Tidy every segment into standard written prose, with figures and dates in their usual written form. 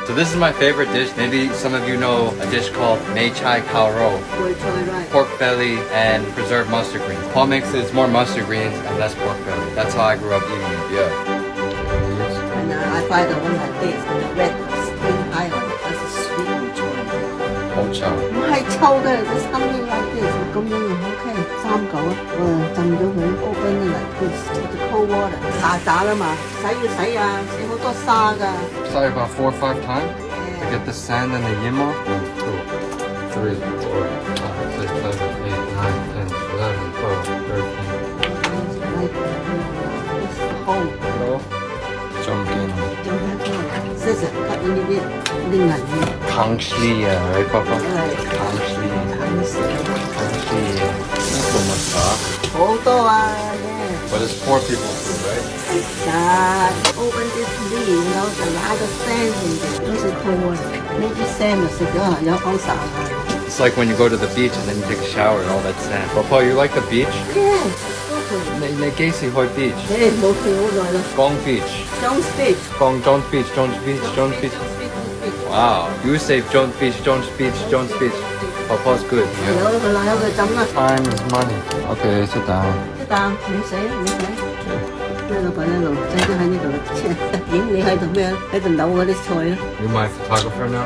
So this is my favorite dish. Maybe some of you know a dish called Mei Chai Kao Rou. Pork belly and preserved mustard greens. Paul makes it more mustard greens and less pork belly. That's how I grew up eating it. Yeah. And I find the one like this, the red spring island. That's a sweet Mei Chai. 好臭。唔係臭嘅，there's something like this。咁樣又 OK，三嚿啊，浸咗佢 open like this with the cold water。下炸啦嘛，洗要洗啊，洗好多沙㗎。Sorry, about 4 or 5 times to get the sand and the yin off. 1, 2, 3, 4, 5, 6, 7, 8, 9, 10, 11, 12, 13. It's cold。 Hello. Jumping. Don't have to scissor cut a little bit，啲銀嘅。 Kangshli, right, Papa? 係 Kangshli. 銀色。 Kangshli. Not so much stock. 好多啊，yeah。 But it's poor people's food, right? God, open this lid, you know, a lot of sand in there. 都是 cold water. Maybe sand 就食咗有好曬。 It's like when you go to the beach and then you take a shower and all that sand. Papa, you like the beach? Yeah.ใน幾時去 beach? 誒，冇去好耐啦。 Gong Beach. Jones Beach. Jones Beach, Jones Beach, Jones Beach. Wow, you say Jones Beach, Jones Beach, Jones Beach. Papa's good. 有 Yeah. 佢啦，有佢浸啦。 Time is money. Okay, sit down. 一啖你死你死。呢度擺喺度，仔都喺呢度啦。影你喺度咩？喺度扭嗰啲菜啦。 You're my photographer now?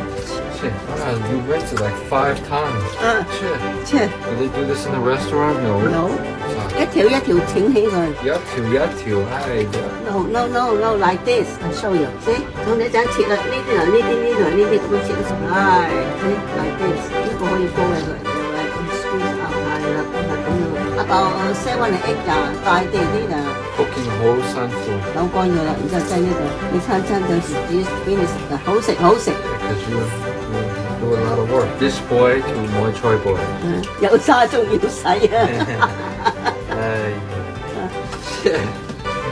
Shit, wow, you rinsed it like 5 times. 啊， Shit. 切 Do they do this in the restaurant? No. 有 Sorry. 一條一條整起佢。 Yatu, hi. No, like this. I show you. See? 咁你就切啦，呢啲呢啲咁樣切。係，see like this。呢個可以高嘅佢，你 squeeze out 係啦，咁樣。About 7 or 8呀，大啲啲啊。 Cooking whole sunful. 扭乾咗啦，然之後擠呢度。你餐餐有時煮俾你食啊，好食好食。 Because you do a lot of work. This boy to Moi Choi boy. 有沙仲要洗啊！ Hey. Shit.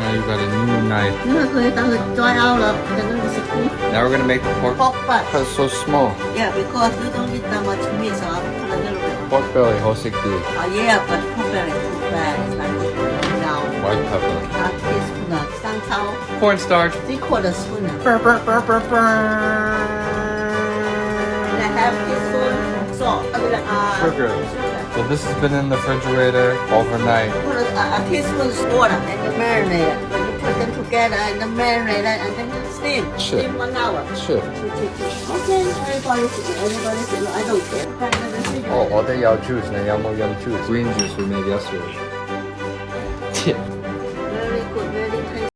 Now you got a new knife. 因為佢等佢 dry out 啦，等佢食啲 Now we're gonna make the pork. pork butt. It's so small. Yeah, because you don't need that much meat, so I'll put a little bit. Pork belly, hosik di. Yeah, but pork belly too bad. It's like now. White pepper. Half teaspoon of 生抽 Cornstarch. ，3/4 spoon of and a half teaspoon salt. Sugar. So this has been in the refrigerator overnight. Put a teaspoon water and you marinate it. When you put them together and then marinate it and then you steam. Shit. Steam 1 hour. Shit. Okay, everybody I don't care. Oh, they yao juice. Now yao mo yum juice. Green juice we made yesterday.